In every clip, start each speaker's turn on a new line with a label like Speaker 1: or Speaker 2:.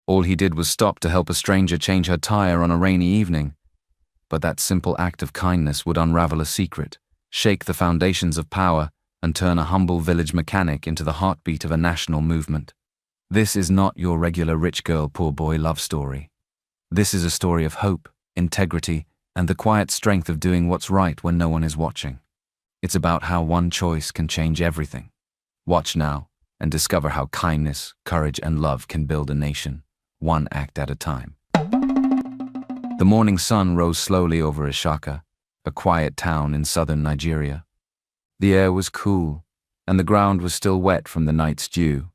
Speaker 1: All he did was stop to help a stranger change her tire on a rainy evening. But that simple act of kindness would unravel a secret, shake the foundations of power, and turn a humble village mechanic into the heartbeat of a national movement. This is not your regular rich girl, poor boy love story. This is a story of hope, integrity, and the quiet strength of doing what's right when no one is watching. It's about how one choice can change everything. Watch now and discover how kindness, courage, and love can build a nation, one act at a time. The morning sun rose slowly over Ishaka, a quiet town in southern Nigeria. The air was cool, and the ground was still wet from the night's dew.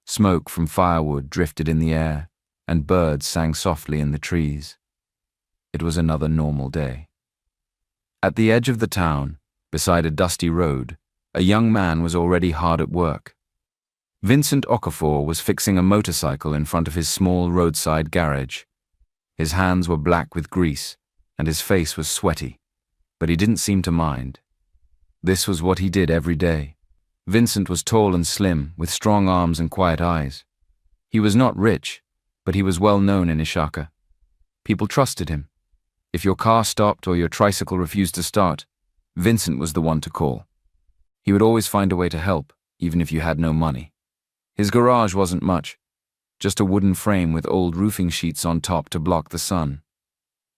Speaker 1: Smoke from firewood drifted in the air, and birds sang softly in the trees. It was another normal day. At the edge of the town, beside a dusty road, a young man was already hard at work. Vincent Okafor was fixing a motorcycle in front of his small roadside garage. His hands were black with grease, and his face was sweaty, but he didn't seem to mind. This was what he did every day. Vincent was tall and slim, with strong arms and quiet eyes. He was not rich, but he was well known in Ishaka. People trusted him. If your car stopped or your tricycle refused to start, Vincent was the one to call. He would always find a way to help, even if you had no money. His garage wasn't much, just a wooden frame with old roofing sheets on top to block the sun.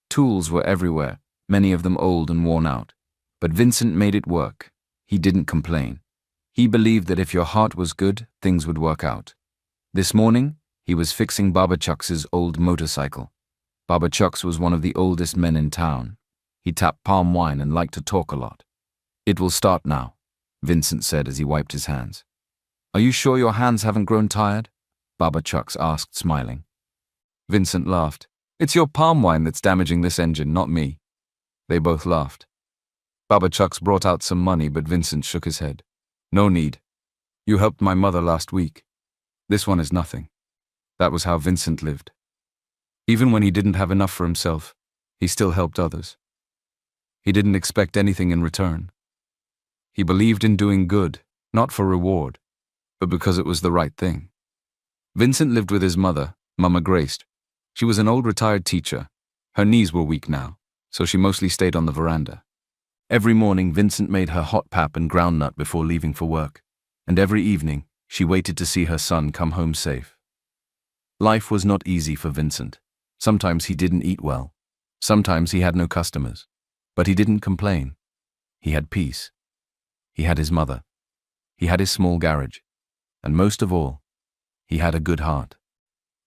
Speaker 1: Tools were everywhere, many of them old and worn out. But Vincent made it work. He didn't complain. He believed that if your heart was good, things would work out. This morning, he was fixing Baba Chucks's old motorcycle. Baba Chucks was one of the oldest men in town. He tapped palm wine and liked to talk a lot. "It will start now," Vincent said as he wiped his hands. "Are you sure your hands haven't grown tired?" Baba Chucks asked, smiling. Vincent laughed. "It's your palm wine that's damaging this engine, not me." They both laughed. Baba Chucks brought out some money, but Vincent shook his head. "No need. You helped my mother last week. This one is nothing." That was how Vincent lived. Even when he didn't have enough for himself, he still helped others. He didn't expect anything in return. He believed in doing good, not for reward, but because it was the right thing. Vincent lived with his mother, Mama Grace. She was an old retired teacher. Her knees were weak now, so she mostly stayed on the veranda. Every morning, Vincent made her hot pap and groundnut before leaving for work, and every evening, she waited to see her son come home safe. Life was not easy for Vincent. Sometimes he didn't eat well. Sometimes he had no customers. But he didn't complain. He had peace. He had his mother. He had his small garage. And most of all, he had a good heart.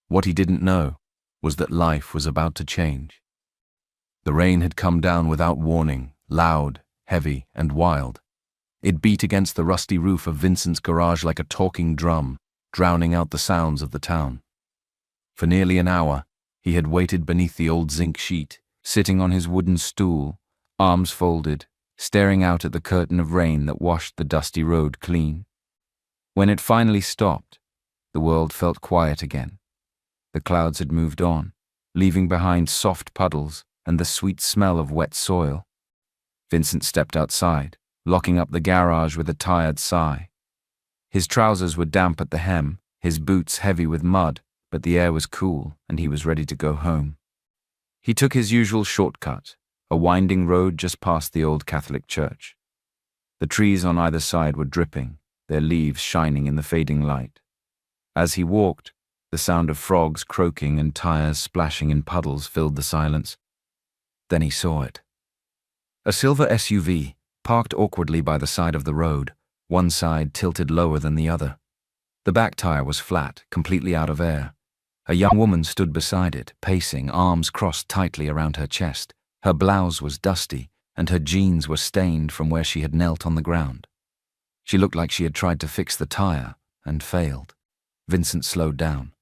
Speaker 1: What he didn't know was that life was about to change. The rain had come down without warning, loud, heavy, and wild. It beat against the rusty roof of Vincent's garage like a talking drum, drowning out the sounds of the town. For nearly an hour, he had waited beneath the old zinc sheet, sitting on his wooden stool, arms folded, staring out at the curtain of rain that washed the dusty road clean. When it finally stopped, the world felt quiet again. The clouds had moved on, leaving behind soft puddles and the sweet smell of wet soil. Vincent stepped outside, locking up the garage with a tired sigh. His trousers were damp at the hem, his boots heavy with mud, but the air was cool and he was ready to go home. He took his usual shortcut, a winding road just past the old Catholic church. The trees on either side were dripping, their leaves shining in the fading light. As he walked, the sound of frogs croaking and tires splashing in puddles filled the silence. Then he saw it. A silver SUV, parked awkwardly by the side of the road, one side tilted lower than the other. The back tire was flat, completely out of air. A young woman stood beside it, pacing, arms crossed tightly around her chest. Her blouse was dusty, and her jeans were stained from where she had knelt on the ground. She looked like she had tried to fix the tire and failed. Vincent slowed down.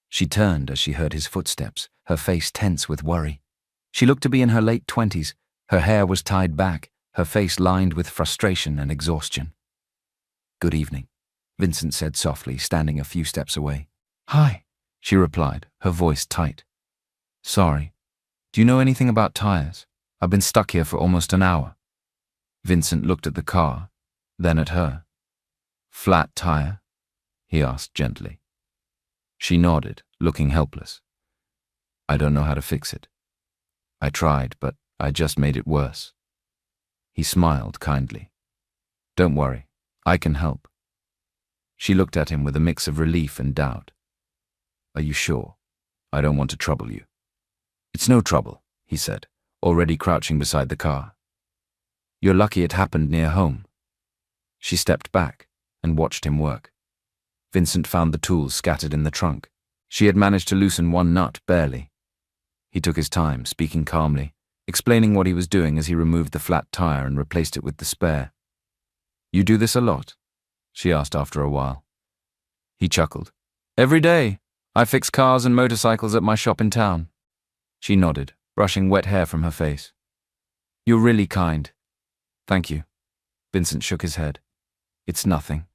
Speaker 1: She turned as she heard his footsteps, her face tense with worry. She looked to be in her late 20s. Her hair was tied back, her face lined with frustration and exhaustion. "Good evening," Vincent said softly, standing a few steps away. "Hi," she replied, her voice tight. "Sorry. Do you know anything about tires? I've been stuck here for almost an hour." Vincent looked at the car, then at her. "Flat tire?" he asked gently. She nodded, looking helpless. I don't know how to fix it. I tried, but I just made it worse. He smiled kindly. Don't worry, I can help. She looked at him with a mix of relief and doubt. Are you sure? I don't want to trouble you. It's no trouble, he said, already crouching beside the car. You're lucky it happened near home. She stepped back and watched him work. Vincent found the tools scattered in the trunk. She had managed to loosen one nut, barely. He took his time, speaking calmly, explaining what he was doing as he removed the flat tire and replaced it with the spare. You do this a lot? She asked after a while. He chuckled. Every day. I fix cars and motorcycles at my shop in town. She nodded, brushing wet hair from her face. You're really kind. Thank you. Vincent shook his head. It's nothing.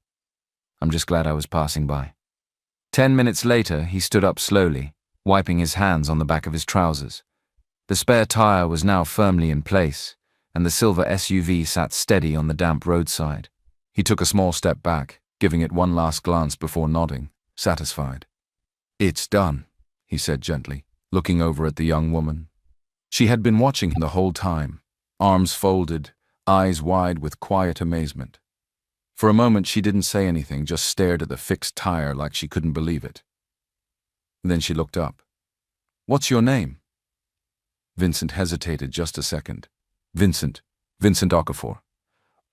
Speaker 1: I'm just glad I was passing by. 10 minutes later, he stood up slowly, wiping his hands on the back of his trousers. The spare tire was now firmly in place, and the silver SUV sat steady on the damp roadside. He took a small step back, giving it one last glance before nodding, satisfied. It's done, he said gently, looking over at the young woman. She had been watching him the whole time, arms folded, eyes wide with quiet amazement. For a moment she didn't say anything, just stared at the fixed tire like she couldn't believe it. Then she looked up. What's your name? Vincent hesitated just a second. Vincent Okafor.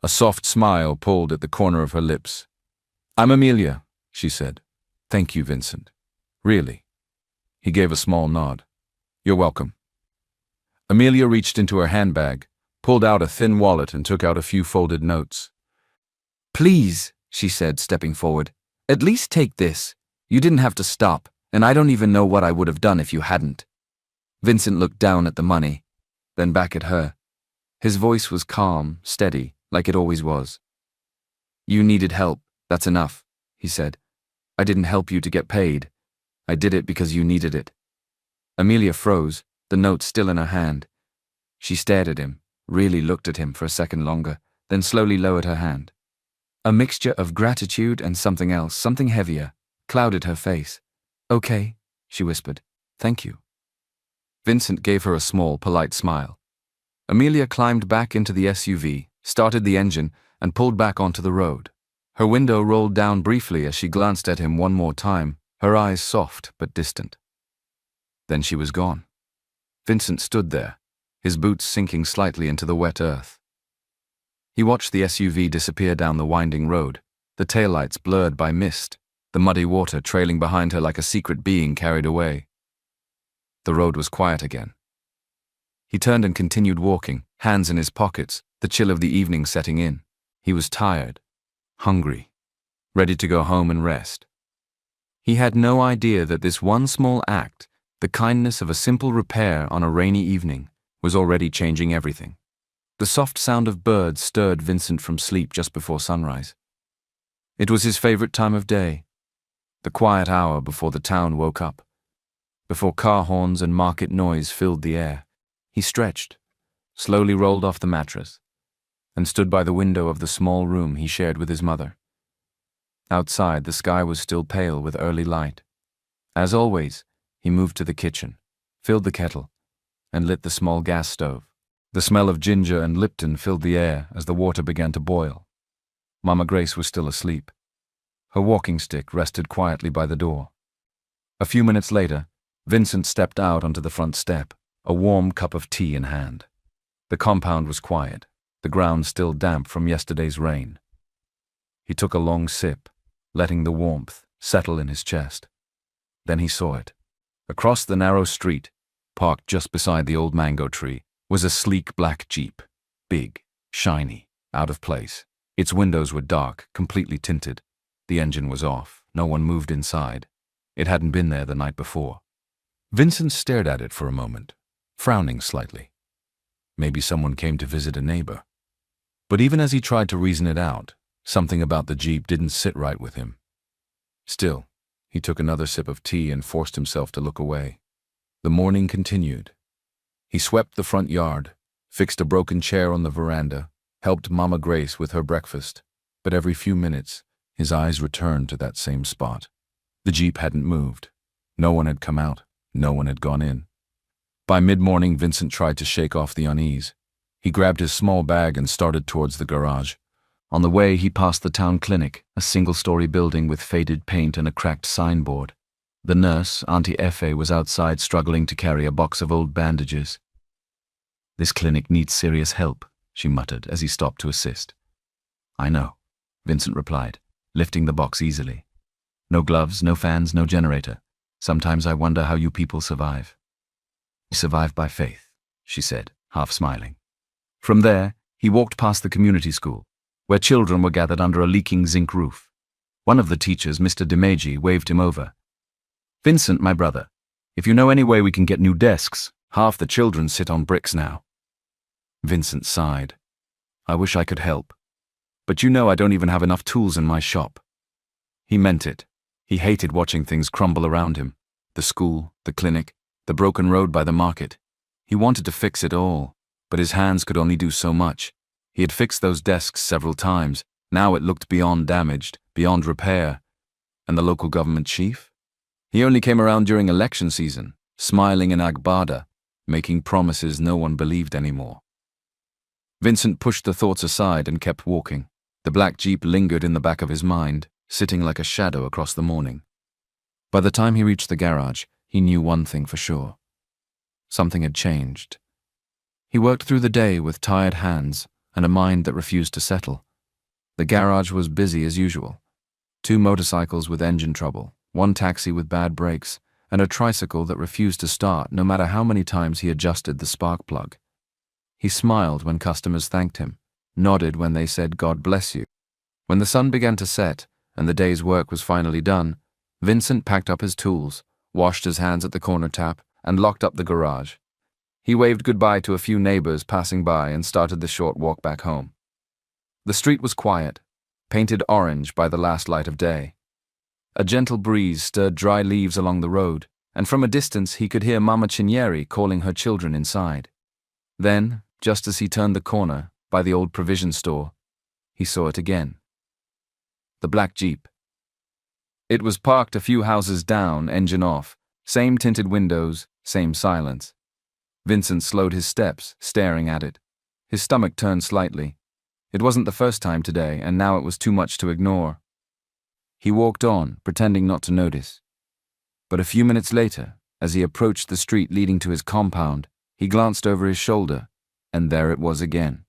Speaker 1: A soft smile pulled at the corner of her lips. I'm Amelia, she said. Thank you, Vincent. Really? He gave a small nod. You're welcome. Amelia reached into her handbag, pulled out a thin wallet and took out a few folded notes. Please, she said, stepping forward. At least take this. You didn't have to stop, and I don't even know what I would have done if you hadn't. Vincent looked down at the money, then back at her. His voice was calm, steady, like it always was. You needed help, that's enough, he said. I didn't help you to get paid. I did it because you needed it. Amelia froze, the note still in her hand. She stared at him, really looked at him for a second longer, then slowly lowered her hand. A mixture of gratitude and something else, something heavier, clouded her face. Okay, she whispered. Thank you. Vincent gave her a small, polite smile. Amelia climbed back into the SUV, started the engine, and pulled back onto the road. Her window rolled down briefly as she glanced at him one more time, her eyes soft but distant. Then she was gone. Vincent stood there, his boots sinking slightly into the wet earth. He watched the SUV disappear down the winding road, the taillights blurred by mist, the muddy water trailing behind her like a secret being carried away. The road was quiet again. He turned and continued walking, hands in his pockets, the chill of the evening setting in. He was tired, hungry, ready to go home and rest. He had no idea that this one small act, the kindness of a simple repair on a rainy evening, was already changing everything. The soft sound of birds stirred Vincent from sleep just before sunrise. It was his favorite time of day, the quiet hour before the town woke up, before car horns and market noise filled the air. He stretched, slowly rolled off the mattress, and stood by the window of the small room he shared with his mother. Outside, the sky was still pale with early light. As always, he moved to the kitchen, filled the kettle, and lit the small gas stove. The smell of ginger and Lipton filled the air as the water began to boil. Mama Grace was still asleep. Her walking stick rested quietly by the door. A few minutes later, Vincent stepped out onto the front step, a warm cup of tea in hand. The compound was quiet, the ground still damp from yesterday's rain. He took a long sip, letting the warmth settle in his chest. Then he saw it. Across the narrow street, parked just beside the old mango tree, was a sleek black Jeep, big, shiny, out of place. Its windows were dark, completely tinted. The engine was off. No one moved inside. It hadn't been there the night before. Vincent stared at it for a moment, frowning slightly. Maybe someone came to visit a neighbor. But even as he tried to reason it out, something about the Jeep didn't sit right with him. Still, he took another sip of tea and forced himself to look away. The morning continued. He swept the front yard, fixed a broken chair on the veranda, helped Mama Grace with her breakfast, but every few minutes, his eyes returned to that same spot. The Jeep hadn't moved. No one had come out. No one had gone in. By mid-morning, Vincent tried to shake off the unease. He grabbed his small bag and started towards the garage. On the way, he passed the town clinic, a single-story building with faded paint and a cracked signboard. The nurse, Auntie Effie, was outside struggling to carry a box of old bandages. "This clinic needs serious help," she muttered as he stopped to assist. "I know," Vincent replied, lifting the box easily. "No gloves, no fans, no generator. Sometimes I wonder how you people survive." "We survive by faith," she said, half smiling. From there, he walked past the community school, where children were gathered under a leaking zinc roof. One of the teachers, Mr. DeMagi, waved him over. "Vincent, my brother, if you know any way we can get new desks, half the children sit on bricks now." Vincent sighed. "I wish I could help. But you know I don't even have enough tools in my shop." He meant it. He hated watching things crumble around him. The school, the clinic, the broken road by the market. He wanted to fix it all, but his hands could only do so much. He had fixed those desks several times. Now it looked beyond damaged, beyond repair. And the local government chief? He only came around during election season, smiling in Agbada, making promises no one believed anymore. Vincent pushed the thoughts aside and kept walking. The black Jeep lingered in the back of his mind, sitting like a shadow across the morning. By the time he reached the garage, he knew one thing for sure. Something had changed. He worked through the day with tired hands and a mind that refused to settle. The garage was busy as usual. 2 motorcycles with engine trouble, 1 taxi with bad brakes, and a tricycle that refused to start no matter how many times he adjusted the spark plug. He smiled when customers thanked him, nodded when they said "God bless you." When the sun began to set and the day's work was finally done, Vincent packed up his tools, washed his hands at the corner tap, and locked up the garage. He waved goodbye to a few neighbors passing by and started the short walk back home. The street was quiet, painted orange by the last light of day. A gentle breeze stirred dry leaves along the road, and from a distance he could hear Mama Cinieri calling her children inside. Then, just as he turned the corner, by the old provision store, he saw it again. The black Jeep. It was parked a few houses down, engine off, same tinted windows, same silence. Vincent slowed his steps, staring at it. His stomach turned slightly. It wasn't the first time today, and now it was too much to ignore. He walked on, pretending not to notice. But a few minutes later, as he approached the street leading to his compound, he glanced over his shoulder, and there it was again.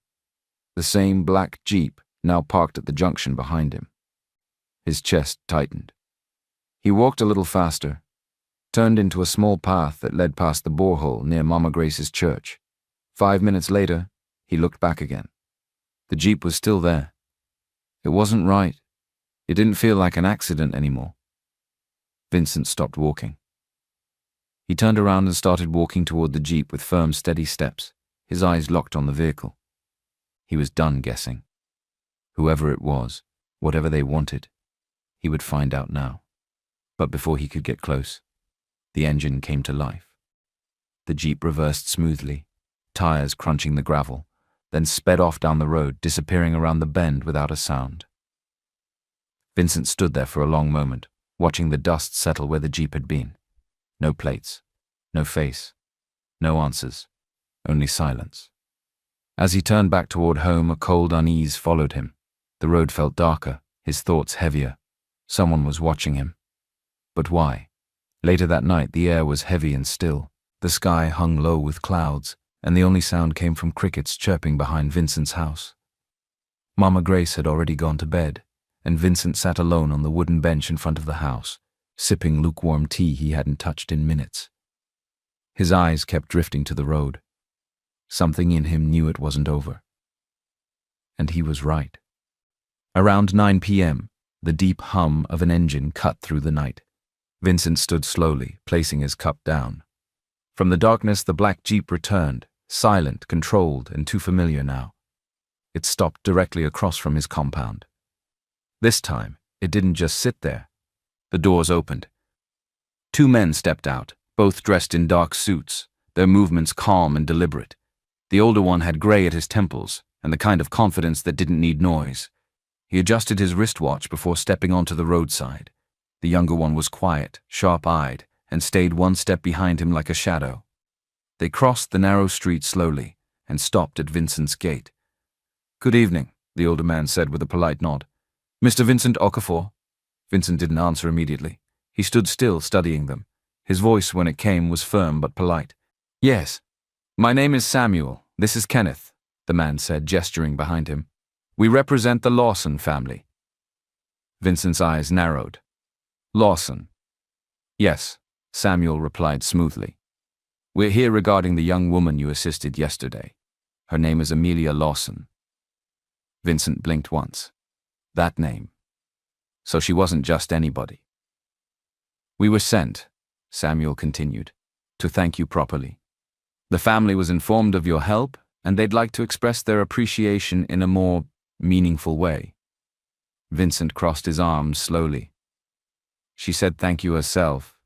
Speaker 1: The same black Jeep, now parked at the junction behind him. His chest tightened. He walked a little faster, turned into a small path that led past the borehole near Mama Grace's church. 5 minutes later, he looked back again. The Jeep was still there. It wasn't right. It didn't feel like an accident anymore. Vincent stopped walking. He turned around and started walking toward the Jeep with firm, steady steps, his eyes locked on the vehicle. He was done guessing. Whoever it was, whatever they wanted, he would find out now. But before he could get close, the engine came to life. The Jeep reversed smoothly, tires crunching the gravel, then sped off down the road, disappearing around the bend without a sound. Vincent stood there for a long moment, watching the dust settle where the Jeep had been. No plates, no face, no answers, only silence. As he turned back toward home, a cold unease followed him. The road felt darker, his thoughts heavier. Someone was watching him. But why? Later that night, the air was heavy and still. The sky hung low with clouds, and the only sound came from crickets chirping behind Vincent's house. Mama Grace had already gone to bed, and Vincent sat alone on the wooden bench in front of the house, sipping lukewarm tea he hadn't touched in minutes. His eyes kept drifting to the road. Something in him knew it wasn't over. And he was right. Around 9 p.m., the deep hum of an engine cut through the night. Vincent stood slowly, placing his cup down. From the darkness, the black Jeep returned, silent, controlled, and too familiar now. It stopped directly across from his compound. This time, it didn't just sit there. The doors opened. 2 men stepped out, both dressed in dark suits, their movements calm and deliberate. The older one had gray at his temples, and the kind of confidence that didn't need noise. He adjusted his wristwatch before stepping onto the roadside. The younger one was quiet, sharp-eyed, and stayed one step behind him like a shadow. They crossed the narrow street slowly and stopped at Vincent's gate. "Good evening," the older man said with a polite nod. "Mr. Vincent Okafor?" Vincent didn't answer immediately. He stood still, studying them. His voice, when it came, was firm but polite. "Yes. My name is Samuel. This is Kenneth," the man said, gesturing behind him. "We represent the Lawson family." Vincent's eyes narrowed. "Lawson?" "Yes," Samuel replied smoothly. "We're here regarding the young woman you assisted yesterday. Her name is Amelia Lawson." Vincent blinked once. That name. So she wasn't just anybody. "We were sent," Samuel continued, "to thank you properly. The family was informed of your help, and they'd like to express their appreciation in a more meaningful way." Vincent crossed his arms slowly. "She said thank you herself.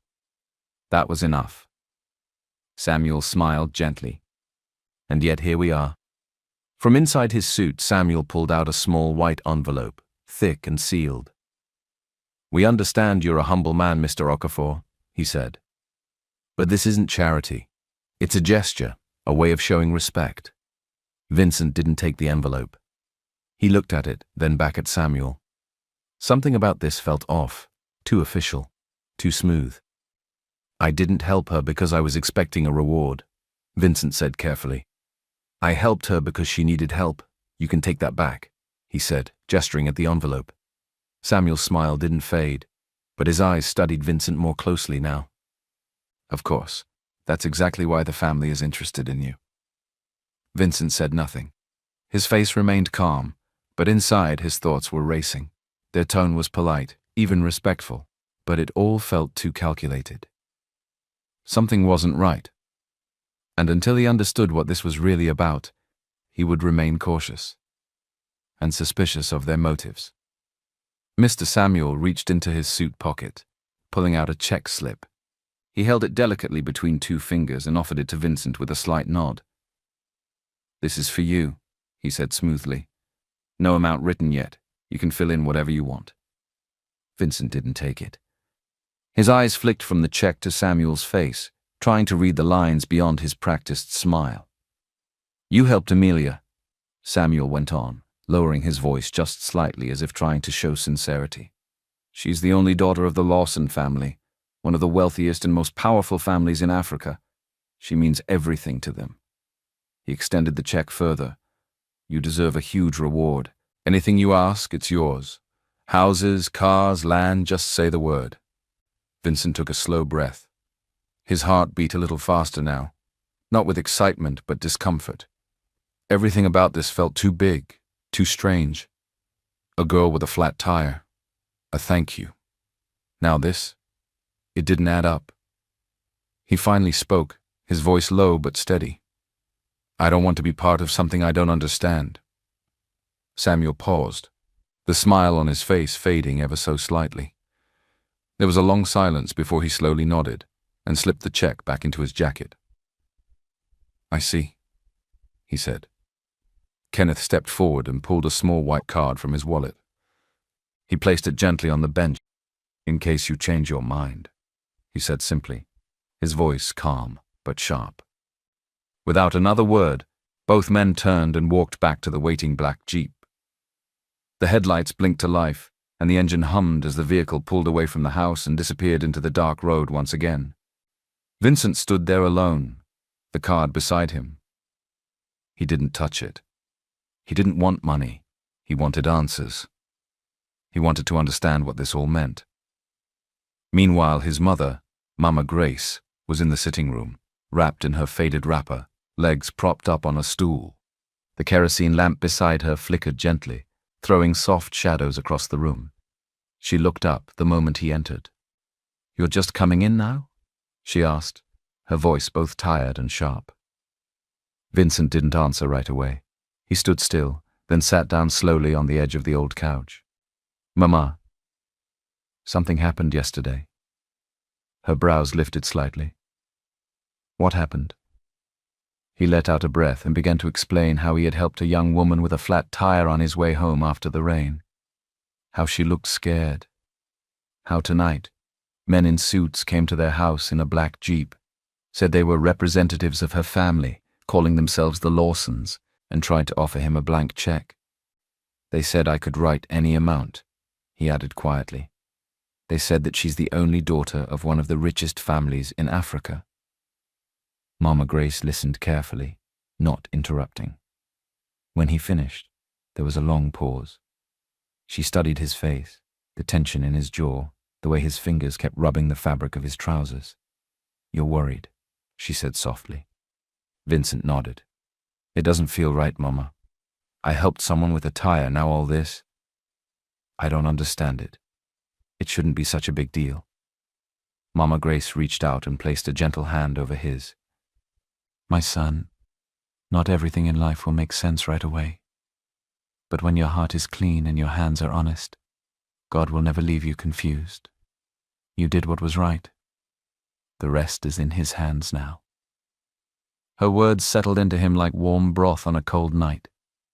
Speaker 1: That was enough." Samuel smiled gently. "And yet here we are." From inside his suit, Samuel pulled out a small white envelope, thick and sealed. "We understand you're a humble man, Mr. Okafor," he said. "But this isn't charity. It's a gesture, a way of showing respect." Vincent didn't take the envelope. He looked at it, then back at Samuel. Something about this felt off, too official, too smooth. "I didn't help her because I was expecting a reward," Vincent said carefully. "I helped her because she needed help. You can take that back," he said, gesturing at the envelope. Samuel's smile didn't fade, but his eyes studied Vincent more closely now. "Of course, that's exactly why the family is interested in you." Vincent said nothing. His face remained calm, but inside his thoughts were racing. Their tone was polite, even respectful, but it all felt too calculated. Something wasn't right. And until he understood what this was really about, he would remain cautious and suspicious of their motives. Mr. Samuel reached into his suit pocket, pulling out a check slip. He held it delicately between two fingers and offered it to Vincent with a slight nod. "This is for you," he said smoothly. "No amount written yet. You can fill in whatever you want." Vincent didn't take it. His eyes flicked from the check to Samuel's face, trying to read the lines beyond his practiced smile. "You helped Amelia," Samuel went on, lowering his voice just slightly as if trying to show sincerity. "She's the only daughter of the Lawson family, one of the wealthiest and most powerful families in Africa. She means everything to them." He extended the check further. "You deserve a huge reward. Anything you ask, it's yours. Houses, cars, land, just say the word." Vincent took a slow breath. His heart beat a little faster now, not with excitement but discomfort. Everything about this felt too big, too strange. A girl with a flat tire. A thank you. Now this. It didn't add up. He finally spoke, his voice low but steady. "I don't want to be part of something I don't understand." Samuel paused, the smile on his face fading ever so slightly. There was a long silence before he slowly nodded and slipped the check back into his jacket. "I see," he said. Kenneth stepped forward and pulled a small white card from his wallet. He placed it gently on the bench. "In case you change your mind," he said simply, his voice calm but sharp. Without another word, both men turned and walked back to the waiting black Jeep. The headlights blinked to life, and the engine hummed as the vehicle pulled away from the house and disappeared into the dark road once again. Vincent stood there alone, the card beside him. He didn't touch it. He didn't want money. He wanted answers. He wanted to understand what this all meant. Meanwhile, his mother, Mama Grace, was in the sitting room, wrapped in her faded wrapper, legs propped up on a stool. The kerosene lamp beside her flickered gently, throwing soft shadows across the room. She looked up the moment he entered. "You're just coming in now?" she asked, her voice both tired and sharp. Vincent didn't answer right away. He stood still, then sat down slowly on the edge of the old couch. "Mama, something happened yesterday." Her brows lifted slightly. "What happened?" He let out a breath and began to explain how he had helped a young woman with a flat tire on his way home after the rain. How she looked scared. How tonight? Men in suits came to their house in a black jeep, said they were representatives of her family, calling themselves the Lawsons, and tried to offer him a blank check. They said I could write any amount, he added quietly. They said that she's the only daughter of one of the richest families in Africa. Mama Grace listened carefully, not interrupting. When he finished, there was a long pause. She studied his face, the tension in his jaw, the way his fingers kept rubbing the fabric of his trousers. "You're worried," she said softly. Vincent nodded. "It doesn't feel right, Mama. I helped someone with a tire, now all this. I don't understand it. It shouldn't be such a big deal." Mama Grace reached out and placed a gentle hand over his. "My son, not everything in life will make sense right away. But when your heart is clean and your hands are honest, God will never leave you confused. You did what was right. The rest is in His hands now." Her words settled into him like warm broth on a cold night.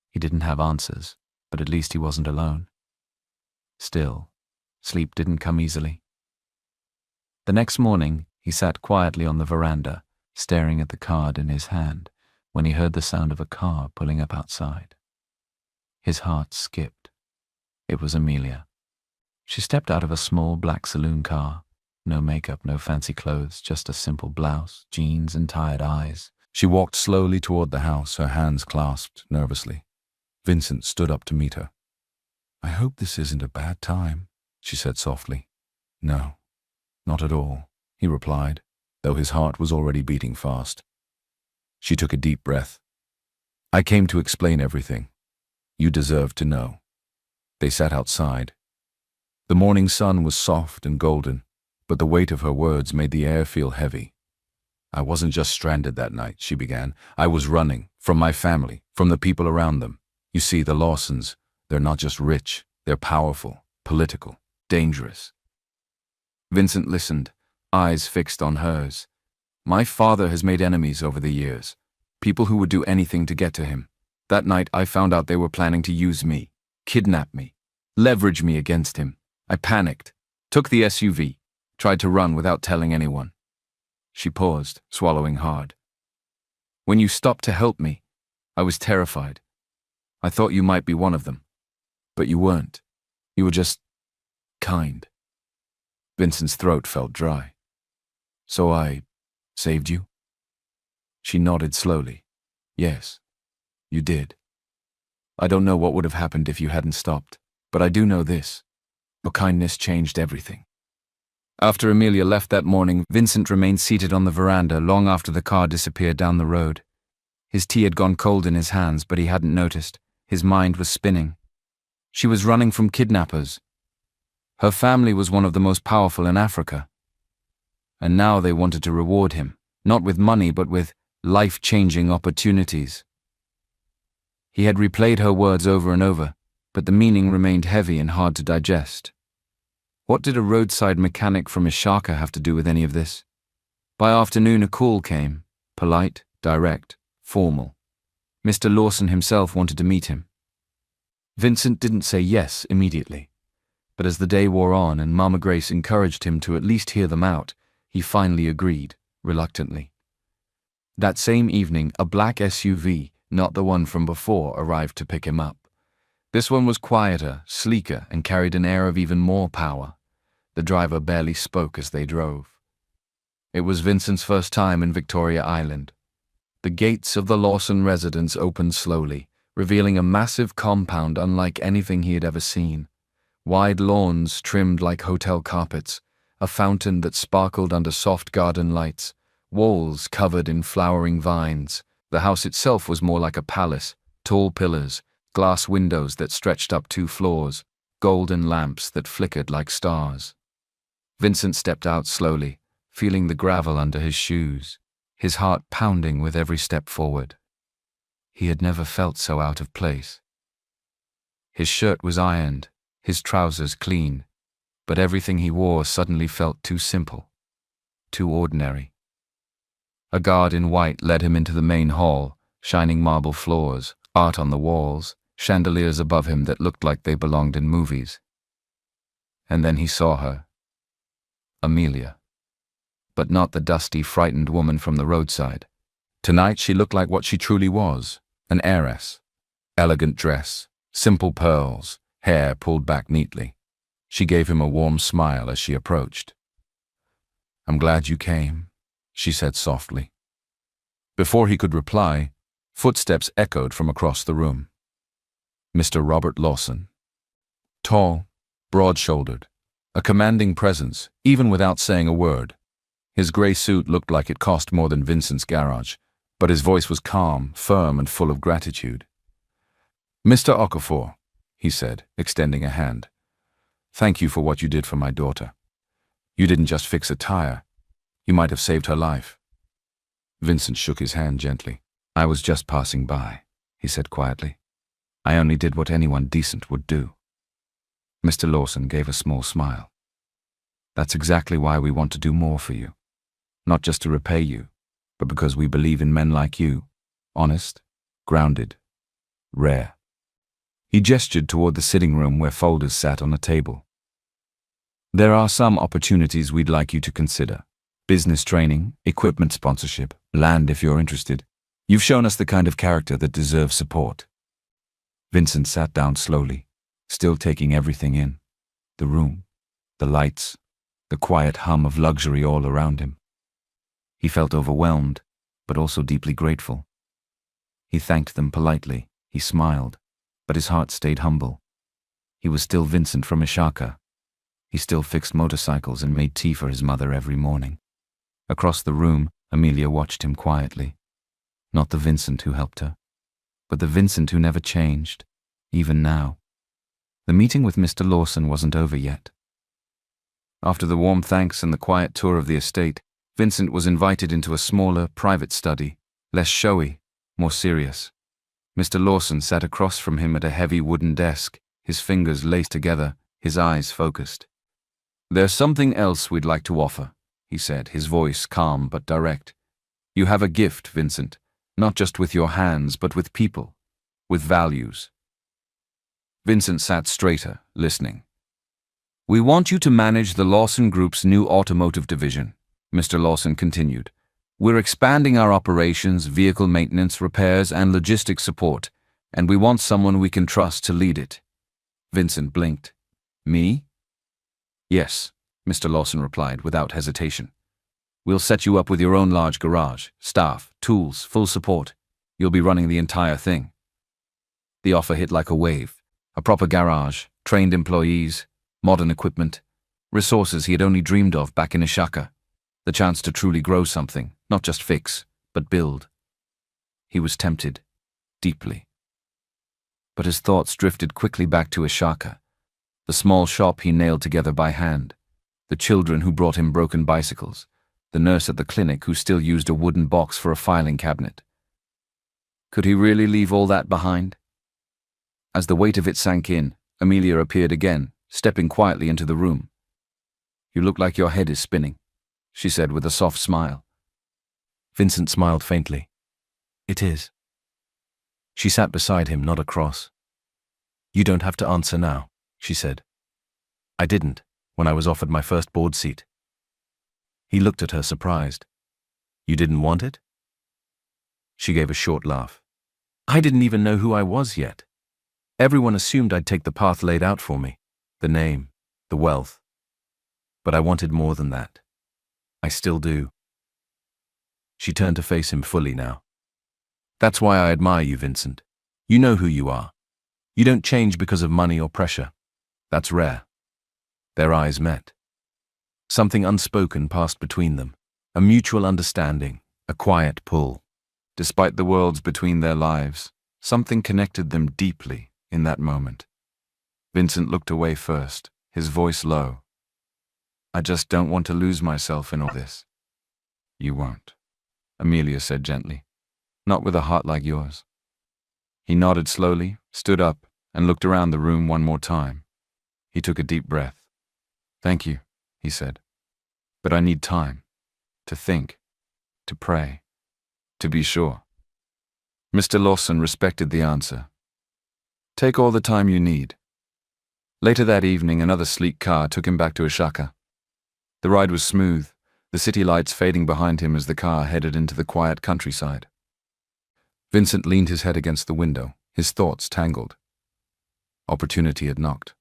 Speaker 1: He didn't have answers, but at least he wasn't alone. Still, sleep didn't come easily. The next morning, he sat quietly on the veranda, staring at the card in his hand, when he heard the sound of a car pulling up outside. His heart skipped. It was Amelia. She stepped out of a small black saloon car. No makeup, no fancy clothes, just a simple blouse, jeans, and tired eyes. She walked slowly toward the house, her hands clasped nervously. Vincent stood up to meet her. "I hope this isn't a bad time," she said softly. "No, not at all," he replied, though his heart was already beating fast. She took a deep breath. "I came to explain everything. You deserve to know." They sat outside. The morning sun was soft and golden, but the weight of her words made the air feel heavy. "I wasn't just stranded that night," she began. "I was running, from my family, from the people around them. You see, the Lawsons, they're not just rich, they're powerful, political, dangerous." Vincent listened, eyes fixed on hers. "My father has made enemies over the years, people who would do anything to get to him. That night I found out they were planning to use me, kidnap me, leverage me against him. I panicked, took the SUV, tried to run without telling anyone." She paused, swallowing hard. "When you stopped to help me, I was terrified. I thought you might be one of them. But you weren't. You were just kind." Vincent's throat felt dry. "So I saved you?" She nodded slowly. "Yes, you did. I don't know what would have happened if you hadn't stopped, but I do know this. Your kindness changed everything." After Amelia left that morning, Vincent remained seated on the veranda long after the car disappeared down the road. His tea had gone cold in his hands, but he hadn't noticed. His mind was spinning. She was running from kidnappers. Her family was one of the most powerful in Africa. And now they wanted to reward him, not with money, but with life-changing opportunities. He had replayed her words over and over, but the meaning remained heavy and hard to digest. What did a roadside mechanic from Ishaka have to do with any of this? By afternoon, a call came, polite, direct, formal. Mr. Lawson himself wanted to meet him. Vincent didn't say yes immediately, but as the day wore on and Mama Grace encouraged him to at least hear them out, he finally agreed, reluctantly. That same evening, a black SUV, not the one from before, arrived to pick him up. This one was quieter, sleeker, and carried an air of even more power. The driver barely spoke as they drove. It was Vincent's first time in Victoria Island. The gates of the Lawson residence opened slowly, revealing a massive compound unlike anything he had ever seen. Wide lawns trimmed like hotel carpets, a fountain that sparkled under soft garden lights, walls covered in flowering vines. The house itself was more like a palace, tall pillars, glass windows that stretched up 2 floors, golden lamps that flickered like stars. Vincent stepped out slowly, feeling the gravel under his shoes, his heart pounding with every step forward. He had never felt so out of place. His shirt was ironed, his trousers clean, but everything he wore suddenly felt too simple, too ordinary. A guard in white led him into the main hall, shining marble floors, art on the walls, chandeliers above him that looked like they belonged in movies. And then he saw her, Amelia. But not the dusty, frightened woman from the roadside. Tonight she looked like what she truly was, an heiress. Elegant dress, simple pearls, hair pulled back neatly. She gave him a warm smile as she approached. "I'm glad you came," she said softly. Before he could reply, footsteps echoed from across the room. Mr. Robert Lawson. Tall, broad-shouldered, a commanding presence, even without saying a word. His grey suit looked like it cost more than Vincent's garage, but his voice was calm, firm, and full of gratitude. "Mr. Okafor," he said, extending a hand. "Thank you for what you did for my daughter. You didn't just fix a tire. You might have saved her life." Vincent shook his hand gently. "I was just passing by," he said quietly. "I only did what anyone decent would do." Mr. Lawson gave a small smile. "That's exactly why we want to do more for you. Not just to repay you, but because we believe in men like you, honest, grounded, rare." He gestured toward the sitting room where folders sat on a table. "There are some opportunities we'd like you to consider. Business training, equipment sponsorship, land if you're interested. You've shown us the kind of character that deserves support." Vincent sat down slowly, still taking everything in. The room, the lights, the quiet hum of luxury all around him. He felt overwhelmed, but also deeply grateful. He thanked them politely, he smiled, but his heart stayed humble. He was still Vincent from Ishaka. He still fixed motorcycles and made tea for his mother every morning. Across the room, Amelia watched him quietly. Not the Vincent who helped her, but the Vincent who never changed, even now. The meeting with Mr. Lawson wasn't over yet. After the warm thanks and the quiet tour of the estate, Vincent was invited into a smaller, private study, less showy, more serious. Mr. Lawson sat across from him at a heavy wooden desk, his fingers laced together, his eyes focused. "There's something else we'd like to offer," he said, his voice calm but direct. "You have a gift, Vincent, not just with your hands, but with people, with values." Vincent sat straighter, listening. "We want you to manage the Lawson Group's new automotive division," Mr. Lawson continued. "We're expanding our operations, vehicle maintenance, repairs, and logistics support, and we want someone we can trust to lead it." Vincent blinked. "Me?" "Yes," Mr. Lawson replied without hesitation. "We'll set you up with your own large garage, staff, tools, full support. You'll be running the entire thing." The offer hit like a wave. A proper garage, trained employees, modern equipment, resources he had only dreamed of back in Ishaka. The chance to truly grow something, not just fix, but build. He was tempted, deeply. But his thoughts drifted quickly back to Ishaka, the small shop he nailed together by hand, the children who brought him broken bicycles, the nurse at the clinic who still used a wooden box for a filing cabinet. Could he really leave all that behind? As the weight of it sank in, Amelia appeared again, stepping quietly into the room. "You look like your head is spinning," she said with a soft smile. Vincent smiled faintly. "It is." She sat beside him, not across. "You don't have to answer now," she said. "I didn't, when I was offered my first board seat." He looked at her, surprised. "You didn't want it?" She gave a short laugh. "I didn't even know who I was yet. Everyone assumed I'd take the path laid out for me, the name, the wealth. But I wanted more than that. I still do." She turned to face him fully now. "That's why I admire you, Vincent. You know who you are. You don't change because of money or pressure. That's rare." Their eyes met. Something unspoken passed between them, a mutual understanding, a quiet pull. Despite the worlds between their lives, something connected them deeply in that moment. Vincent looked away first, his voice low. "I just don't want to lose myself in all this." "You won't," Amelia said gently. "Not with a heart like yours." He nodded slowly, stood up, and looked around the room one more time. He took a deep breath. "Thank you," he said. "But I need time. To think. To pray. To be sure." Mr. Lawson respected the answer. "Take all the time you need." Later that evening, another sleek car took him back to Ishaka. The ride was smooth, the city lights fading behind him as the car headed into the quiet countryside. Vincent leaned his head against the window, his thoughts tangled. Opportunity had knocked.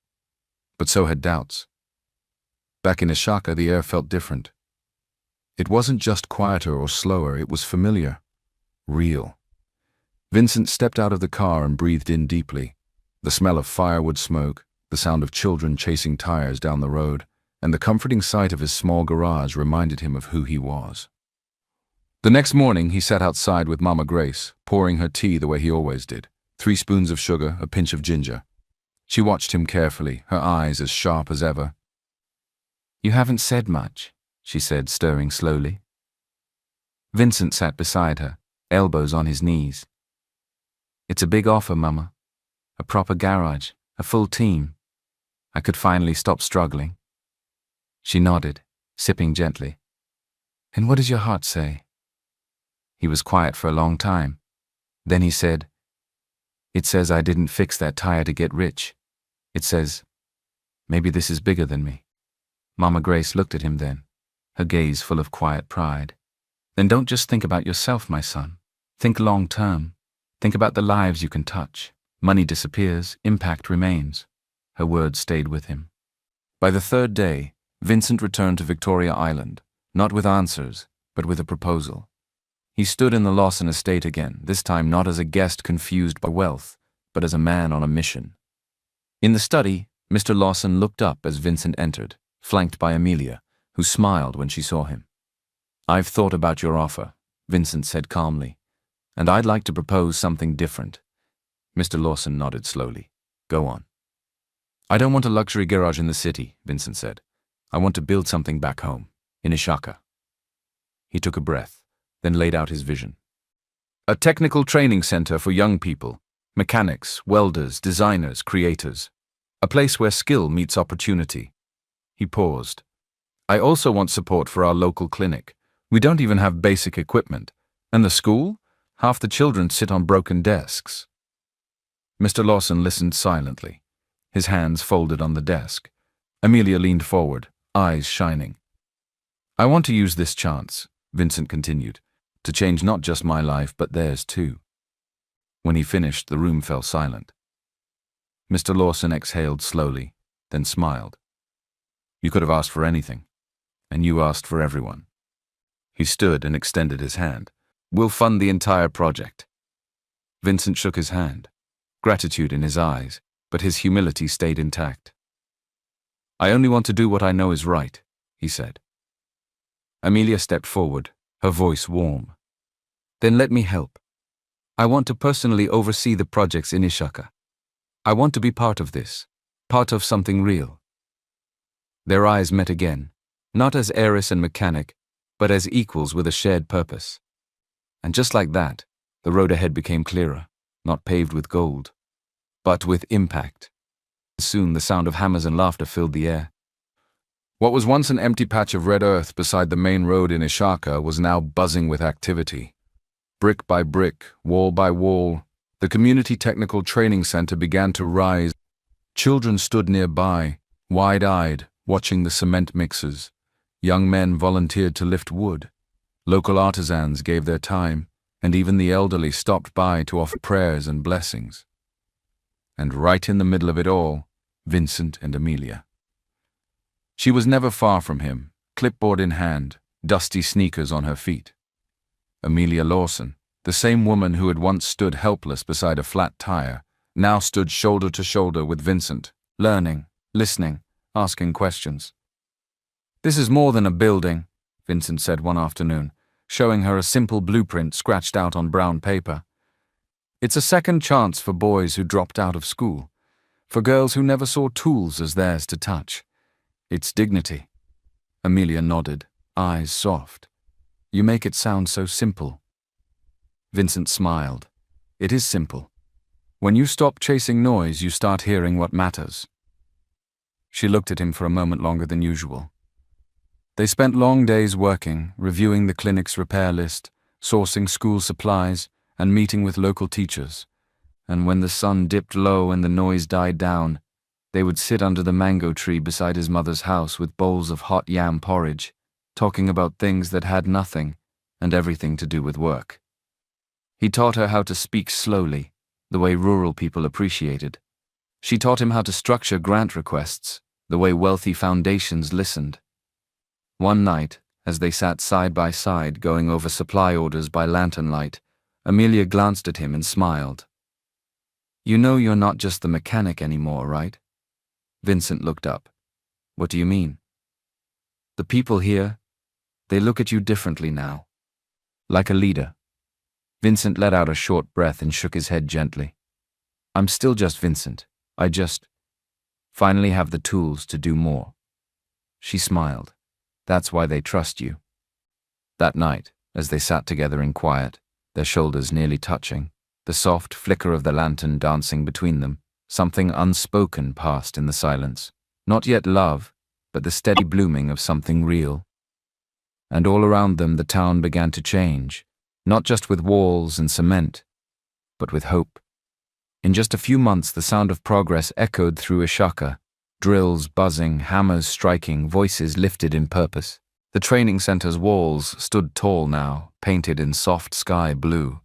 Speaker 1: But so had doubts. Back in Ishaka, the air felt different. It wasn't just quieter or slower, it was familiar. Real. Vincent stepped out of the car and breathed in deeply. The smell of firewood smoke, the sound of children chasing tires down the road, and the comforting sight of his small garage reminded him of who he was. The next morning, he sat outside with Mama Grace, pouring her tea the way he always did. 3 spoons of sugar, a pinch of ginger. She watched him carefully, her eyes as sharp as ever. "You haven't said much," she said, stirring slowly. Vincent sat beside her, elbows on his knees. "It's a big offer, Mama. A proper garage, a full team. I could finally stop struggling." She nodded, sipping gently. "And what does your heart say?" He was quiet for a long time. Then he said, "It says I didn't fix that tire to get rich. It says, maybe this is bigger than me." Mama Grace looked at him then, her gaze full of quiet pride. "Then don't just think about yourself, my son. Think long term. Think about the lives you can touch. Money disappears, impact remains." Her words stayed with him. By the 3rd day, Vincent returned to Victoria Island, not with answers, but with a proposal. He stood in the Lawson estate again, this time not as a guest confused by wealth, but as a man on a mission. In the study, Mr. Lawson looked up as Vincent entered, flanked by Amelia, who smiled when she saw him. "I've thought about your offer," Vincent said calmly, "and I'd like to propose something different." Mr. Lawson nodded slowly. "Go on." "I don't want a luxury garage in the city," Vincent said. "I want to build something back home, in Ishaka." He took a breath, then laid out his vision. "A technical training center for young people, mechanics, welders, designers, creators. A place where skill meets opportunity." He paused. "I also want support for our local clinic. We don't even have basic equipment. And the school? Half the children sit on broken desks." Mr. Lawson listened silently, his hands folded on the desk. Amelia leaned forward, eyes shining. "I want to use this chance," Vincent continued, "to change not just my life, but theirs too." When he finished, the room fell silent. Mr. Lawson exhaled slowly, then smiled. "You could have asked for anything, and you asked for everyone." He stood and extended his hand. "We'll fund the entire project." Vincent shook his hand, gratitude in his eyes, but his humility stayed intact. "I only want to do what I know is right," he said. Amelia stepped forward, her voice warm. "Then let me help. I want to personally oversee the projects in Ishaka. I want to be part of this, part of something real." Their eyes met again, not as heiress and mechanic, but as equals with a shared purpose. And just like that, the road ahead became clearer, not paved with gold, but with impact. Soon the sound of hammers and laughter filled the air. What was once an empty patch of red earth beside the main road in Ishaka was now buzzing with activity. Brick by brick, wall by wall, the community technical training center began to rise. Children stood nearby, wide-eyed, watching the cement mixers. Young men volunteered to lift wood. Local artisans gave their time, and even the elderly stopped by to offer prayers and blessings. And right in the middle of it all, Vincent and Amelia. She was never far from him, clipboard in hand, dusty sneakers on her feet. Amelia Lawson, the same woman who had once stood helpless beside a flat tire, now stood shoulder to shoulder with Vincent, learning, listening, asking questions. "This is more than a building," Vincent said one afternoon, showing her a simple blueprint scratched out on brown paper. "It's a second chance for boys who dropped out of school, for girls who never saw tools as theirs to touch. It's dignity." Amelia nodded, eyes soft. "You make it sound so simple." Vincent smiled. "It is simple. When you stop chasing noise, you start hearing what matters." She looked at him for a moment longer than usual. They spent long days working, reviewing the clinic's repair list, sourcing school supplies, and meeting with local teachers. And when the sun dipped low and the noise died down, They would sit under the mango tree beside his mother's house with bowls of hot yam porridge, talking about things that had nothing and everything to do with work. He taught her how to speak slowly, the way rural people appreciated. She taught him how to structure grant requests, the way wealthy foundations listened. One night, as they sat side by side going over supply orders by lantern light, Amelia glanced at him and smiled. "You know you're not just the mechanic anymore, right?" Vincent looked up. "What do you mean?" "The people here, they look at you differently now. Like a leader." Vincent let out a short breath and shook his head gently. "I'm still just Vincent. I just finally have the tools to do more." She smiled. "That's why they trust you." That night, as they sat together in quiet, their shoulders nearly touching, the soft flicker of the lantern dancing between them, something unspoken passed in the silence. Not yet love, but the steady blooming of something real. And all around them the town began to change, not just with walls and cement, but with hope. In just a few months the sound of progress echoed through Ishaka, drills buzzing, hammers striking, voices lifted in purpose. The training center's walls stood tall now, painted in soft sky blue.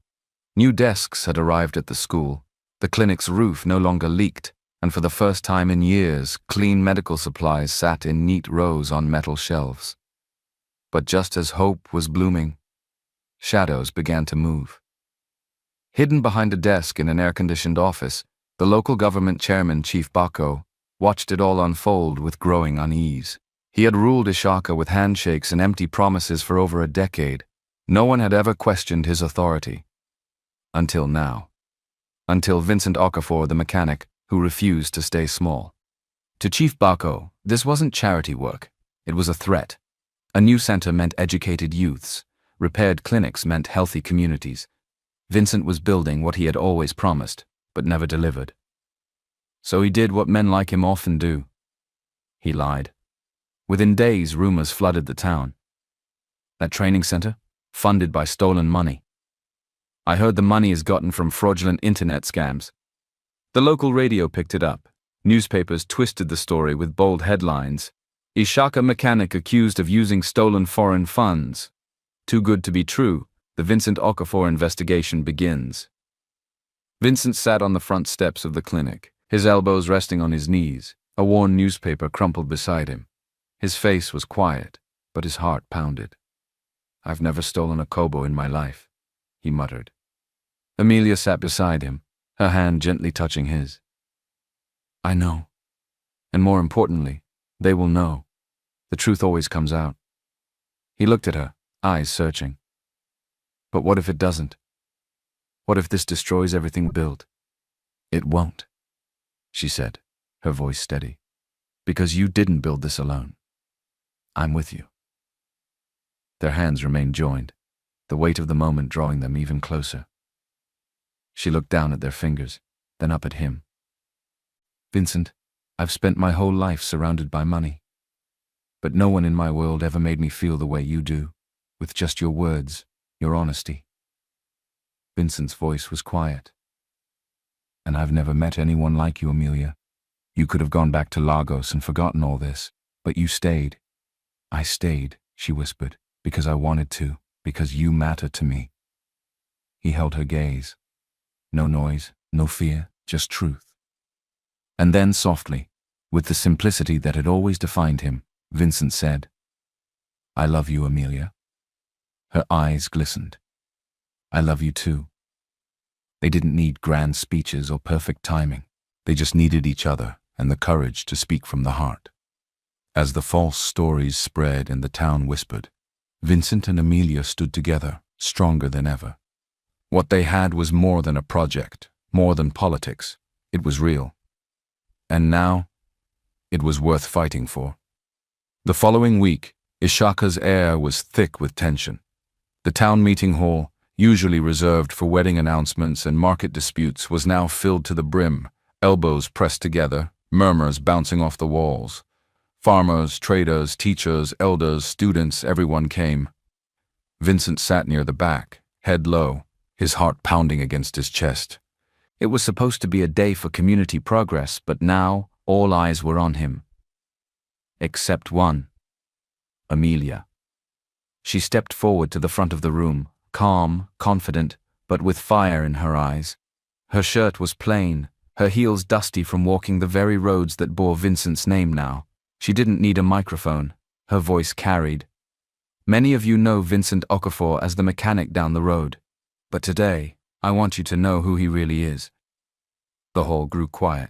Speaker 1: New desks had arrived at the school. The clinic's roof no longer leaked, and for the first time in years, clean medical supplies sat in neat rows on metal shelves. But just as hope was blooming, shadows began to move. Hidden behind a desk in an air-conditioned office, the local government chairman, Chief Bako, watched it all unfold with growing unease. He had ruled Ishaka with handshakes and empty promises for over a decade. No one had ever questioned his authority. Until now. Until Vincent Okafor, the mechanic, who refused to stay small. To Chief Bako, this wasn't charity work. It was a threat. A new center meant educated youths. Repaired clinics meant healthy communities. Vincent was building what he had always promised, but never delivered. So he did what men like him often do. He lied. Within days, rumors flooded the town. That training center? Funded by stolen money. I heard the money is gotten from fraudulent internet scams. The local radio picked it up. Newspapers twisted the story with bold headlines. Ishaka mechanic accused of using stolen foreign funds. Too good to be true, the Vincent Okafor investigation begins. Vincent sat on the front steps of the clinic, his elbows resting on his knees, a worn newspaper crumpled beside him. His face was quiet, but his heart pounded. "I've never stolen a kobo in my life," he muttered. Amelia sat beside him, her hand gently touching his. "I know. And more importantly, they will know. The truth always comes out." He looked at her, eyes searching. "But what if it doesn't? What if this destroys everything built?" "It won't," she said, her voice steady. "Because you didn't build this alone. I'm with you." Their hands remained joined, the weight of the moment drawing them even closer. She looked down at their fingers, then up at him. "Vincent, I've spent my whole life surrounded by money. But no one in my world ever made me feel the way you do, with just your words, your honesty." Vincent's voice was quiet. "And I've never met anyone like you, Amelia. You could have gone back to Lagos and forgotten all this, but you stayed." "I stayed," she whispered, "because I wanted to, because you matter to me." He held her gaze. No noise, no fear, just truth. And then softly, with the simplicity that had always defined him, Vincent said, "I love you, Amelia." Her eyes glistened. "I love you too." They didn't need grand speeches or perfect timing. They just needed each other and the courage to speak from the heart. As the false stories spread and the town whispered, Vincent and Amelia stood together, stronger than ever. What they had was more than a project, more than politics. It was real. And now, it was worth fighting for. The following week, Ishaka's air was thick with tension. The town meeting hall, usually reserved for wedding announcements and market disputes, was now filled to the brim, elbows pressed together, murmurs bouncing off the walls. Farmers, traders, teachers, elders, students, everyone came. Vincent sat near the back, head low, his heart pounding against his chest. It was supposed to be a day for community progress, but now, All eyes were on him. Except one. Amelia. She stepped forward to the front of the room, calm, confident, but with fire in her eyes. Her shirt was plain, her heels dusty from walking the very roads that bore Vincent's name now. She didn't need a microphone. Her voice carried. Many of you know Vincent Okafor as the mechanic down the road. But today, I want you to know who he really is. The hall grew quiet.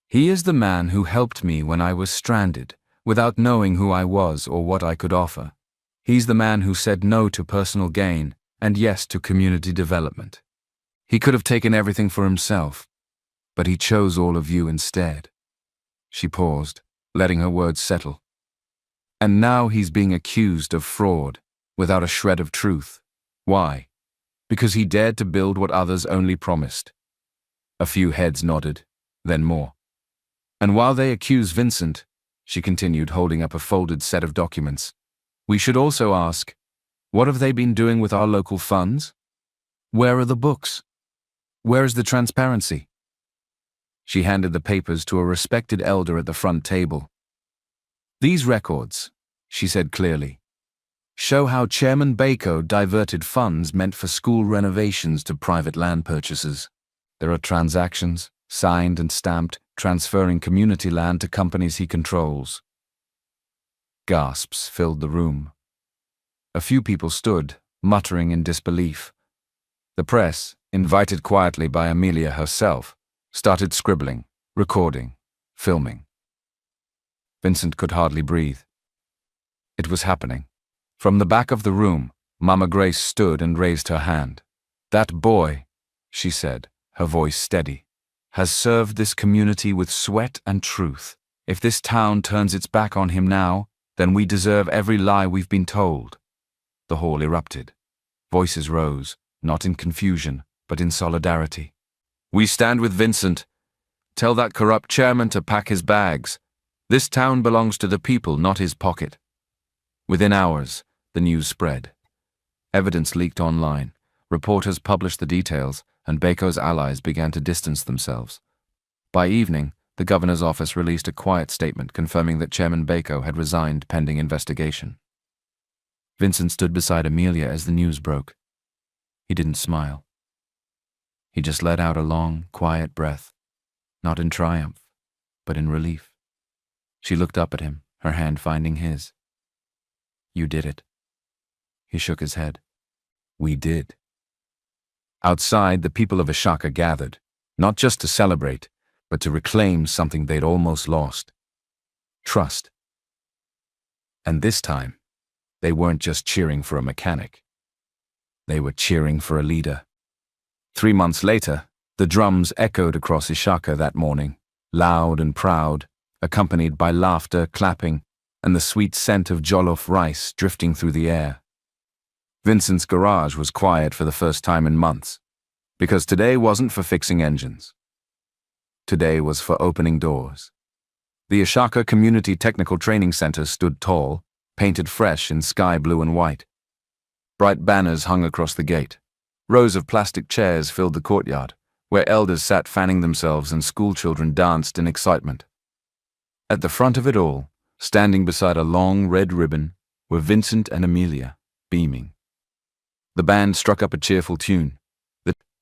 Speaker 1: He is the man who helped me when I was stranded, without knowing who I was or what I could offer. He's the man who said no to personal gain and yes to community development. He could have taken everything for himself, but he chose all of you instead. She paused, letting her words settle. And now he's being accused of fraud, without a shred of truth. Why? Because he dared to build what others only promised. A few heads nodded, then more. And while they accuse Vincent, she continued, holding up a folded set of documents, we should also ask, what have they been doing with our local funds? Where are the books? Where is the transparency? She handed the papers to a respected elder at the front table. These records, she said clearly, show how Chairman Bako diverted funds meant for school renovations to private land purchases. There are transactions, signed and stamped, transferring community land to companies he controls. Gasps filled the room. A few people stood, muttering in disbelief. The press, invited quietly by Amelia herself, started scribbling, recording, filming. Vincent could hardly breathe. It was happening. From the back of the room, Mama Grace stood and raised her hand. That boy, she said, her voice steady, has served this community with sweat and truth. If this town turns its back on him now, then we deserve every lie we've been told. The hall erupted. Voices rose, not in confusion, but in solidarity. We stand with Vincent. Tell that corrupt chairman to pack his bags. This town belongs to the people, not his pocket. Within hours, the news spread. Evidence leaked online. Reporters published the details, and Bako's allies began to distance themselves. By evening, the governor's office released a quiet statement confirming that Chairman Bako had resigned pending investigation. Vincent stood beside Amelia as the news broke. He didn't smile. He just let out a long, quiet breath, not in triumph, but in relief. She looked up at him, her hand finding his. You did it. He shook his head. We did. Outside, the people of Ishaka gathered, not just to celebrate, but to reclaim something they'd almost lost. Trust. And this time, they weren't just cheering for a mechanic. They were cheering for a leader. 3 months later, the drums echoed across Ishaka that morning, loud and proud, accompanied by laughter, clapping, and the sweet scent of jollof rice drifting through the air. Vincent's garage was quiet for the first time in months, because today wasn't for fixing engines. Today was for opening doors. The Ishaka Community Technical Training Center stood tall, painted fresh in sky blue and white. Bright banners hung across the gate. Rows of plastic chairs filled the courtyard, where elders sat fanning themselves and schoolchildren danced in excitement. At the front of it all, standing beside a long red ribbon, were Vincent and Amelia, beaming. The band struck up a cheerful tune.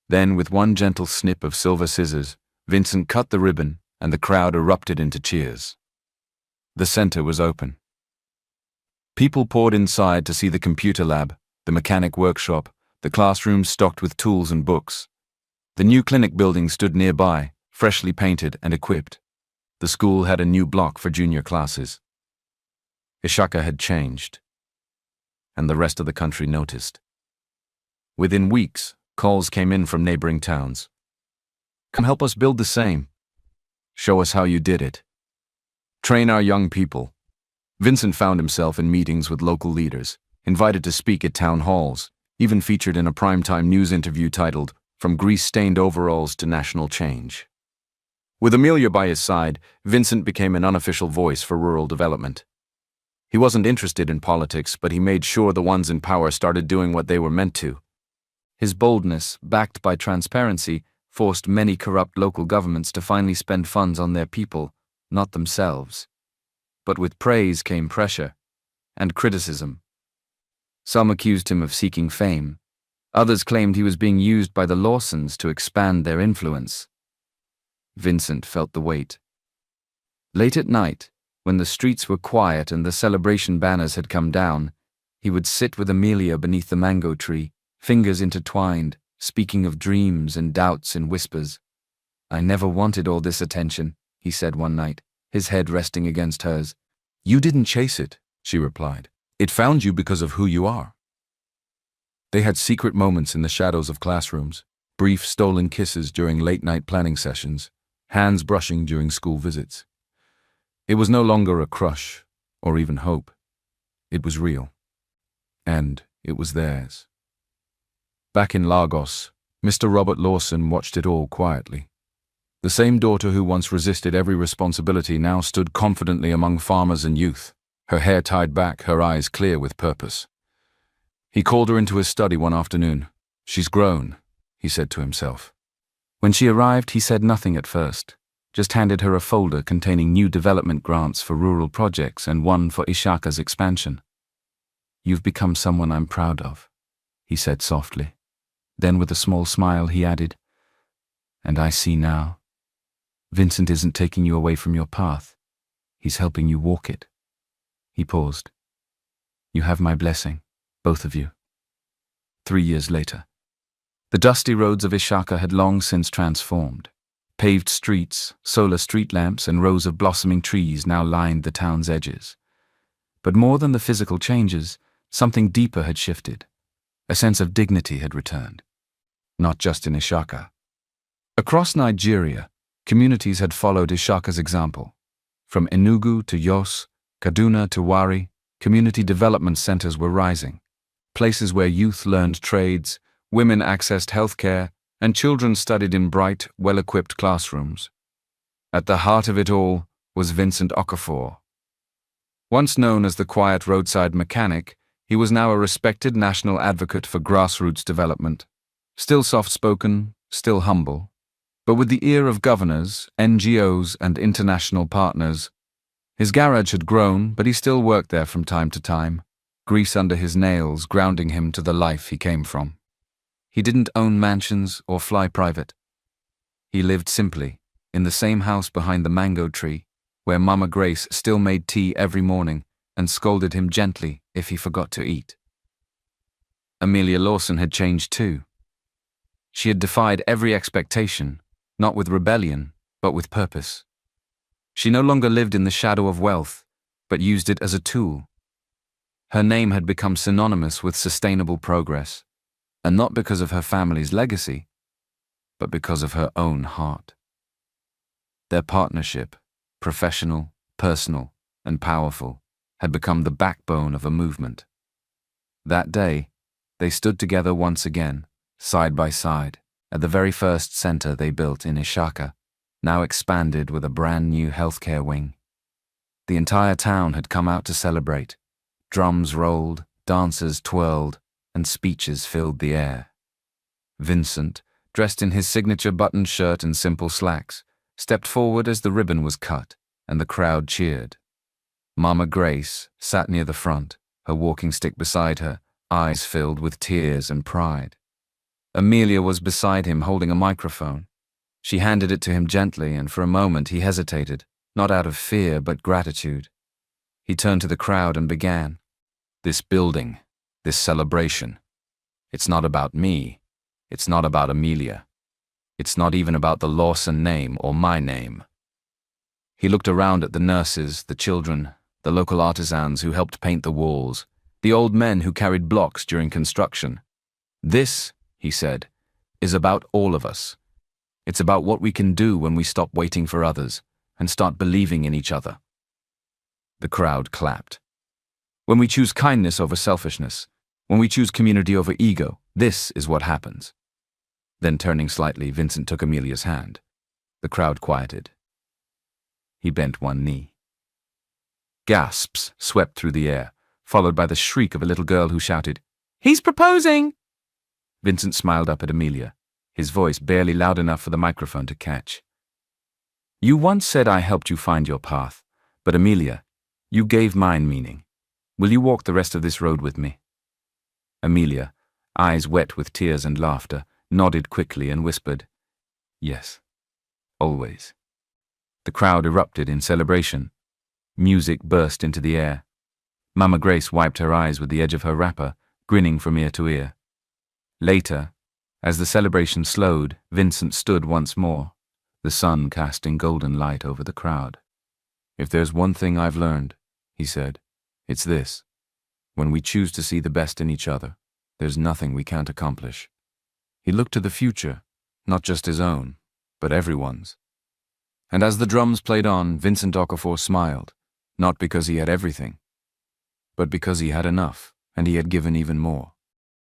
Speaker 1: Then, with one gentle snip of silver scissors, Vincent cut the ribbon, and the crowd erupted into cheers. The center was open. People poured inside to see the computer lab, the mechanic workshop, the classrooms stocked with tools and books. The new clinic building stood nearby, freshly painted and equipped. The school had a new block for junior classes. Ishaka had changed, and the rest of the country noticed. Within weeks, calls came in from neighboring towns. Come help us build the same. Show us how you did it. Train our young people. Vincent found himself in meetings with local leaders, invited to speak at town halls, even featured in a primetime news interview titled, From Grease-Stained Overalls to National Change. With Amelia by his side, Vincent became an unofficial voice for rural development. He wasn't interested in politics, but he made sure the ones in power started doing what they were meant to. His boldness, backed by transparency, forced many corrupt local governments to finally spend funds on their people, not themselves. But with praise came pressure and criticism. Some accused him of seeking fame. Others claimed he was being used by the Lawsons to expand their influence. Vincent felt the weight. Late at night, when the streets were quiet and the celebration banners had come down, he would sit with Amelia beneath the mango tree, fingers intertwined, speaking of dreams and doubts in whispers. "I never wanted all this attention," he said one night, his head resting against hers.
Speaker 2: "You didn't chase it," she replied. "It found you because of who you are." They had secret moments in the shadows of classrooms, brief stolen kisses during late-night planning sessions, hands brushing during school visits. It was no longer a crush, or even hope. It was real. And it was theirs. Back in Lagos, Mr. Robert Lawson watched it all quietly. The same daughter who once resisted every responsibility now stood confidently among farmers and youth, her hair tied back, her eyes clear with purpose. He called her into his study one afternoon. "She's grown," he said to himself.
Speaker 1: When she arrived, he said nothing at first, just handed her a folder containing new development grants for rural projects and one for Ishaka's expansion. "You've become someone I'm proud of," he said softly. Then with a small smile he added, "And I see now. Vincent isn't taking you away from your path. He's helping you walk it." He paused. "You have my blessing, both of you." 3 years later. The dusty roads of Ishaka had long since transformed. Paved streets, solar street lamps, and rows of blossoming trees now lined the town's edges. But more than the physical changes, something deeper had shifted. A sense of dignity had returned. Not just in Ishaka. Across Nigeria, communities had followed Ishaka's example. From Enugu to Jos, Kaduna to Wari, community development centers were rising. Places where youth learned trades, women accessed healthcare, and children studied in bright, well-equipped classrooms. At the heart of it all was Vincent Okafor. Once known as the quiet roadside mechanic, he was now a respected national advocate for grassroots development. Still soft-spoken, still humble, but with the ear of governors, NGOs, and international partners. His garage had grown, but he still worked there from time to time, grease under his nails grounding him to the life he came from. He didn't own mansions or fly private. He lived simply, in the same house behind the mango tree, where Mama Grace still made tea every morning and scolded him gently if he forgot to eat. Amelia Lawson had changed too. She had defied every expectation, not with rebellion, but with purpose. She no longer lived in the shadow of wealth, but used it as a tool. Her name had become synonymous with sustainable progress, and not because of her family's legacy, but because of her own heart. Their partnership, professional, personal, and powerful, had become the backbone of a movement. That day, they stood together once again, side by side, at the very first center they built in Ishaka, now expanded with a brand new healthcare wing. The entire town had come out to celebrate. Drums rolled, dancers twirled, and speeches filled the air. Vincent, dressed in his signature buttoned shirt and simple slacks, stepped forward as the ribbon was cut, and the crowd cheered. Mama Grace sat near the front, her walking stick beside her, eyes filled with tears and pride. Amelia was beside him holding a microphone. She handed it to him gently, and for a moment he hesitated, not out of fear but gratitude. He turned to the crowd and began. "This building, this celebration, it's not about me. It's not about Amelia. It's not even about the Lawson name or my name." He looked around at the nurses, the children, the local artisans who helped paint the walls, the old men who carried blocks during construction. "This," he said, "is about all of us. It's about what we can do when we stop waiting for others and start believing in each other." The crowd clapped. When we choose kindness over selfishness, when we choose community over ego, this is what happens. Then turning slightly, Vincent took Amelia's hand. The crowd quieted. He bent one knee. Gasps swept through the air, followed by the shriek of a little girl who shouted, "He's proposing!" Vincent smiled up at Amelia, his voice barely loud enough for the microphone to catch. You once said I helped you find your path, but Amelia, you gave mine meaning. Will you walk the rest of this road with me? Amelia, eyes wet with tears and laughter, nodded quickly and whispered, Yes. Always. The crowd erupted in celebration. Music burst into the air. Mama Grace wiped her eyes with the edge of her wrapper, grinning from ear to ear. Later, as the celebration slowed, Vincent stood once more, the sun casting golden light over the crowd.
Speaker 2: If there's one thing I've learned, he said, it's this. When we choose to see the best in each other, there's nothing we can't accomplish. He looked to the future, not just his own, but everyone's. And as the drums played on, Vincent Okafor smiled, not because he had everything, but because he had enough, and he had given even more.